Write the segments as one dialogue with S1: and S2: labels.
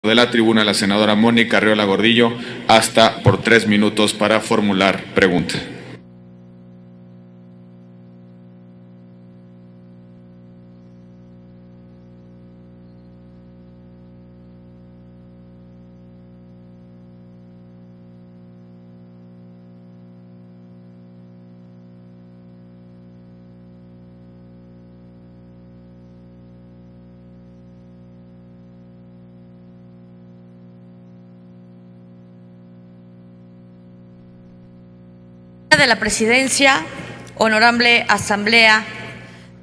S1: De la tribuna, la senadora Mónica Arriola Gordillo, hasta por 3 minutos para formular pregunta.
S2: De la Presidencia, Honorable Asamblea,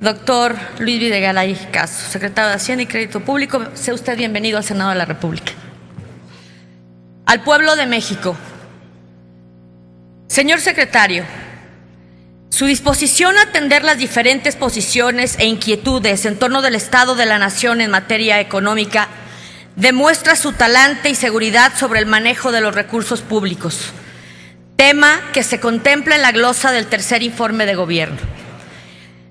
S2: doctor Luis Videgaray Caso, secretario de Hacienda y Crédito Público, sea usted bienvenido al Senado de la República. Al pueblo de México. Señor secretario, su disposición a atender las diferentes posiciones e inquietudes en torno del Estado de la Nación en materia económica demuestra su talante y seguridad sobre el manejo de los recursos públicos, tema que se contempla en la glosa del tercer informe de gobierno.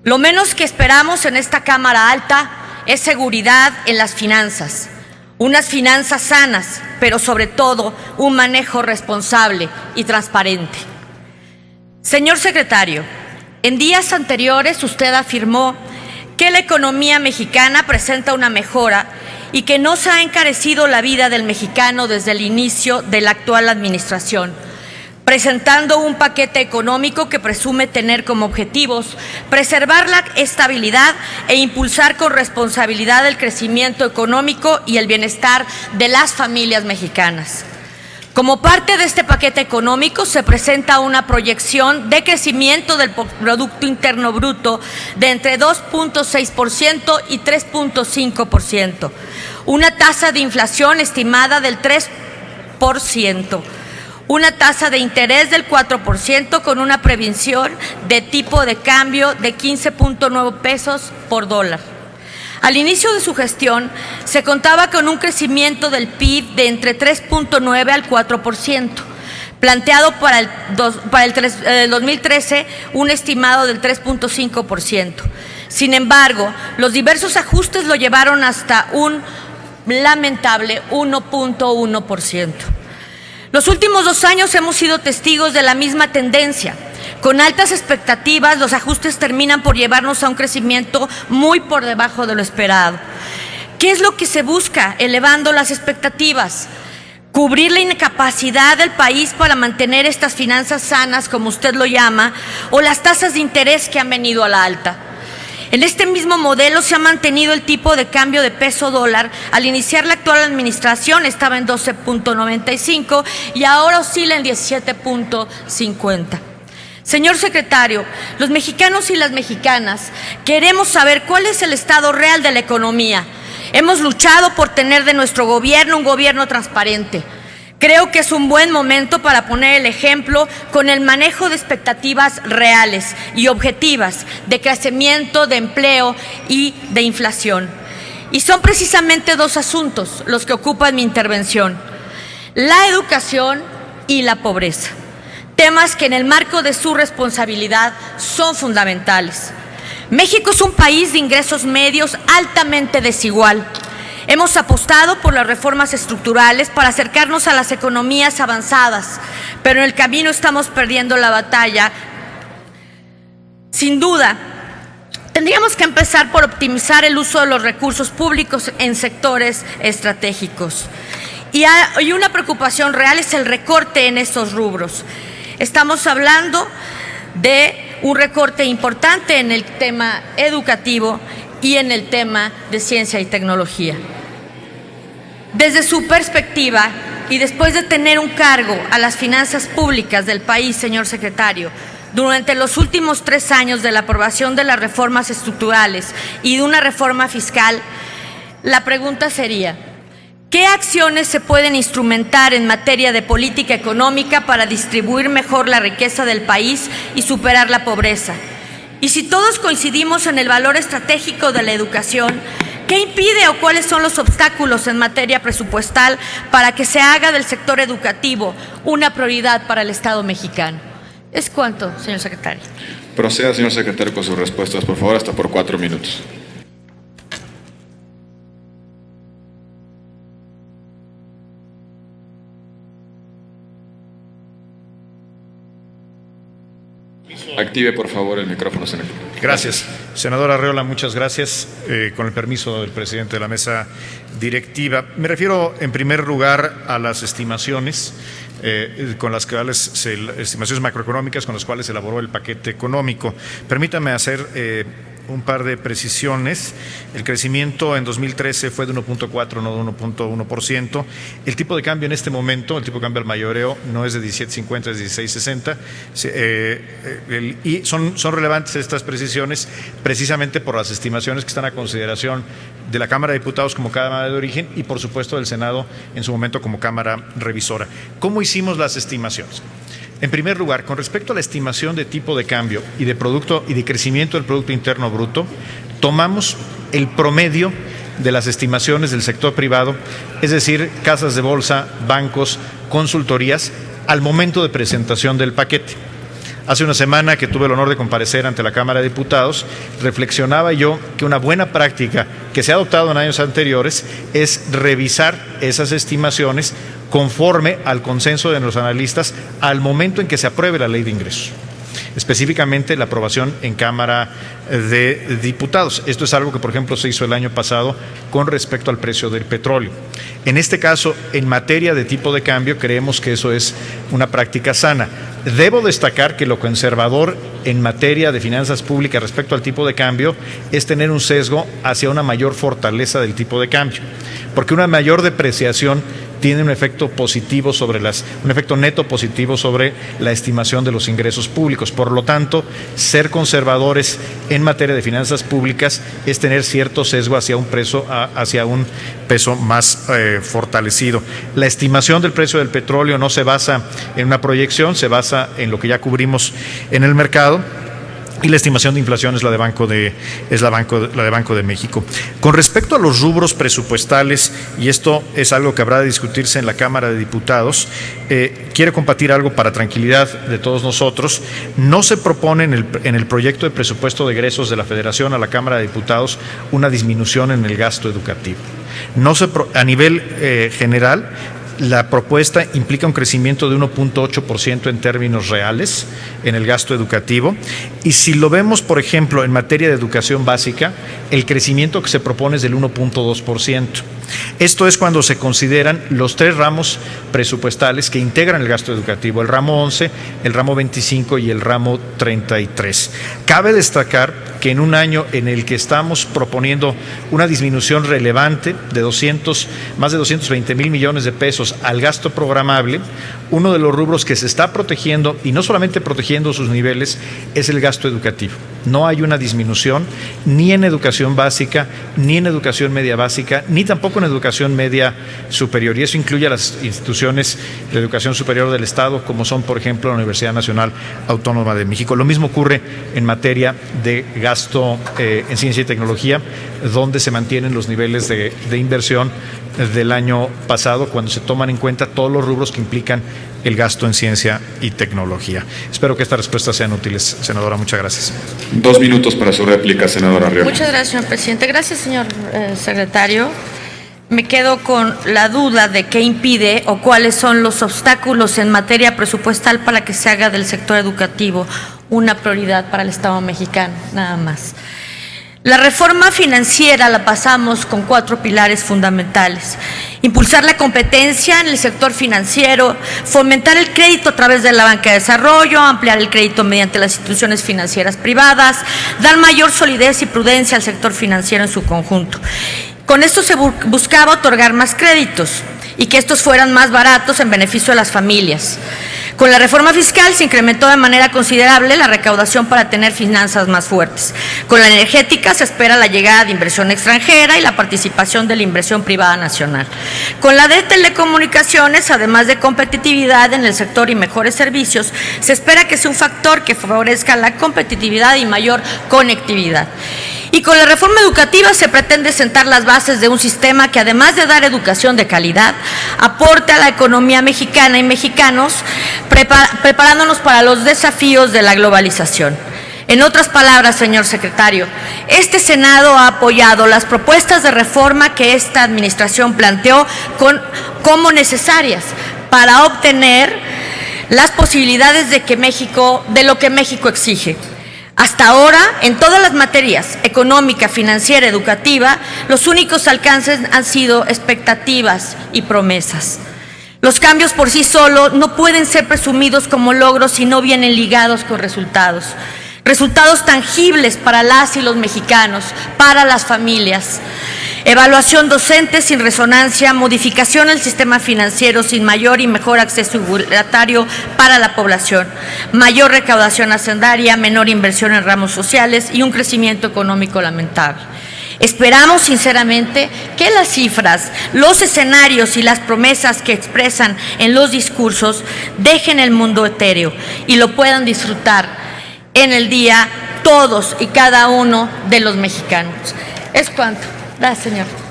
S2: Lo menos que esperamos en esta Cámara Alta es seguridad en las finanzas, unas finanzas sanas, pero sobre todo un manejo responsable y transparente. Señor secretario, en días anteriores usted afirmó que la economía mexicana presenta una mejora y que no se ha encarecido la vida del mexicano desde el inicio de la actual administración, presentando un paquete económico que presume tener como objetivos preservar la estabilidad e impulsar con responsabilidad el crecimiento económico y el bienestar de las familias mexicanas. Como parte de este paquete económico se presenta una proyección de crecimiento del Producto Interno Bruto de entre 2.6% y 3.5%, una tasa de inflación estimada del 3%, una tasa de interés del 4% con una previsión de tipo de cambio de 15.9 pesos por dólar. Al inicio de su gestión se contaba con un crecimiento del PIB de entre 3.9 al 4%, planteado para el 2013 un estimado del 3.5%. Sin embargo, los diversos ajustes lo llevaron hasta un lamentable 1.1%. Los últimos 2 años hemos sido testigos de la misma tendencia. Con altas expectativas, los ajustes terminan por llevarnos a un crecimiento muy por debajo de lo esperado. ¿Qué es lo que se busca elevando las expectativas? Cubrir la incapacidad del país para mantener estas finanzas sanas, como usted lo llama, o las tasas de interés que han venido a la alta. En este mismo modelo se ha mantenido el tipo de cambio de peso dólar. Al iniciar la actual administración estaba en 12.95 y ahora oscila en 17.50. Señor secretario, los mexicanos y las mexicanas queremos saber cuál es el estado real de la economía. Hemos luchado por tener de nuestro gobierno un gobierno transparente. Creo que es un buen momento para poner el ejemplo con el manejo de expectativas reales y objetivas de crecimiento, de empleo y de inflación. Y son precisamente 2 asuntos los que ocupan mi intervención: la educación y la pobreza. Temas que en el marco de su responsabilidad son fundamentales. México es un país de ingresos medios altamente desigual. Hemos apostado por las reformas estructurales para acercarnos a las economías avanzadas, pero en el camino estamos perdiendo la batalla. Sin duda, tendríamos que empezar por optimizar el uso de los recursos públicos en sectores estratégicos. Y una preocupación real es el recorte en estos rubros. Estamos hablando de un recorte importante en el tema educativo y en el tema de ciencia y tecnología. Desde su perspectiva y después de tener un cargo a las finanzas públicas del país, señor secretario, durante los últimos 3 años de la aprobación de las reformas estructurales y de una reforma fiscal, la pregunta sería: ¿qué acciones se pueden instrumentar en materia de política económica para distribuir mejor la riqueza del país y superar la pobreza? Y si todos coincidimos en el valor estratégico de la educación, ¿qué impide o cuáles son los obstáculos en materia presupuestal para que se haga del sector educativo una prioridad para el Estado mexicano? ¿Es cuánto, señor secretario?
S1: Proceda, señor secretario, con sus respuestas, por favor, hasta por 4 minutos. Active, por favor, el micrófono, senador.
S3: Gracias. Senador Arreola, muchas gracias. Con el permiso del presidente de la mesa directiva, me refiero en primer lugar a las estimaciones con las cuales estimaciones macroeconómicas con las cuales se elaboró el paquete económico. Permítame hacer un par de precisiones. El crecimiento en 2013 fue de 1.4, no de 1.1%. El tipo de cambio en este momento, el tipo de cambio al mayoreo, no es de 17.50, es de 16.60. Y son relevantes estas precisiones precisamente por las estimaciones que están a consideración de la Cámara de Diputados como Cámara de origen y, por supuesto, del Senado en su momento como Cámara revisora. ¿Cómo hicimos las estimaciones? En primer lugar, con respecto a la estimación de tipo de cambio y de producto y de crecimiento del Producto Interno Bruto, tomamos el promedio de las estimaciones del sector privado, es decir, casas de bolsa, bancos, consultorías, al momento de presentación del paquete. Hace una semana que tuve el honor de comparecer ante la Cámara de Diputados, reflexionaba yo que una buena práctica que se ha adoptado en años anteriores es revisar esas estimaciones conforme al consenso de los analistas al momento en que se apruebe la ley de ingresos, específicamente la aprobación en Cámara de Diputados. Esto es algo que, por ejemplo, se hizo el año pasado con respecto al precio del petróleo. En este caso, en materia de tipo de cambio, creemos que eso es una práctica sana. Debo destacar que lo conservador en materia de finanzas públicas respecto al tipo de cambio es tener un sesgo hacia una mayor fortaleza del tipo de cambio, porque una mayor depreciación tiene un efecto positivo un efecto neto positivo sobre la estimación de los ingresos públicos. Por lo tanto, ser conservadores en materia de finanzas públicas es tener cierto sesgo hacia un peso más fortalecido. La estimación del precio del petróleo no se basa en una proyección, se basa en lo que ya cubrimos en el mercado. Y la estimación de inflación es la de Banco de México. Con respecto a los rubros presupuestales, y esto es algo que habrá de discutirse en la Cámara de Diputados, quiero compartir algo para tranquilidad de todos nosotros. No se propone en el proyecto de presupuesto de egresos de la Federación a la Cámara de Diputados una disminución en el gasto educativo. A nivel general, la propuesta implica un crecimiento de 1.8% en términos reales en el gasto educativo, y si lo vemos, por ejemplo, en materia de educación básica, el crecimiento que se propone es del 1.2%. Esto es cuando se consideran los tres ramos presupuestales que integran el gasto educativo: el ramo 11, el ramo 25 y el ramo 33. Cabe destacar que en un año en el que estamos proponiendo una disminución relevante de más de 220 mil millones de pesos al gasto programable, uno de los rubros que se está protegiendo, y no solamente protegiendo sus niveles, es el gasto educativo. No hay una disminución ni en educación básica, ni en educación media básica, ni tampoco en educación media superior. Y eso incluye a las instituciones de educación superior del Estado, como son, por ejemplo, la Universidad Nacional Autónoma de México. Lo mismo ocurre en materia de gasto en ciencia y tecnología, donde se mantienen los niveles de inversión del año pasado, cuando se toman en cuenta todos los rubros que implican el gasto en ciencia y tecnología. Espero que estas respuestas sean útiles, senadora. Muchas gracias.
S1: 2 minutos para su réplica, senadora Arreola.
S2: Muchas gracias, señor presidente. Gracias, señor secretario. Me quedo con la duda de qué impide o cuáles son los obstáculos en materia presupuestal para que se haga del sector educativo una prioridad para el Estado mexicano, nada más. La reforma financiera la pasamos con 4 pilares fundamentales: impulsar la competencia en el sector financiero, fomentar el crédito a través de la banca de desarrollo, ampliar el crédito mediante las instituciones financieras privadas, dar mayor solidez y prudencia al sector financiero en su conjunto. Con esto se buscaba otorgar más créditos y que estos fueran más baratos en beneficio de las familias. Con la reforma fiscal se incrementó de manera considerable la recaudación para tener finanzas más fuertes. Con la energética se espera la llegada de inversión extranjera y la participación de la inversión privada nacional. Con la de telecomunicaciones, además de competitividad en el sector y mejores servicios, se espera que sea un factor que favorezca la competitividad y mayor conectividad. Y con la reforma educativa se pretende sentar las bases de un sistema que, además de dar educación de calidad, aporte a la economía mexicana y mexicanos, preparándonos para los desafíos de la globalización. En otras palabras, señor secretario, este Senado ha apoyado las propuestas de reforma que esta administración planteó como necesarias para obtener las posibilidades de lo que México exige. Hasta ahora, en todas las materias, económica, financiera, educativa, los únicos alcances han sido expectativas y promesas. Los cambios por sí solos no pueden ser presumidos como logros si no vienen ligados con resultados. Resultados tangibles para las y los mexicanos, para las familias. Evaluación docente sin resonancia, modificación del sistema financiero sin mayor y mejor acceso igualitario para la población, mayor recaudación hacendaria, menor inversión en ramos sociales y un crecimiento económico lamentable. Esperamos sinceramente que las cifras, los escenarios y las promesas que expresan en los discursos dejen el mundo etéreo y lo puedan disfrutar en el día todos y cada uno de los mexicanos. Es cuanto. Gracias, señor.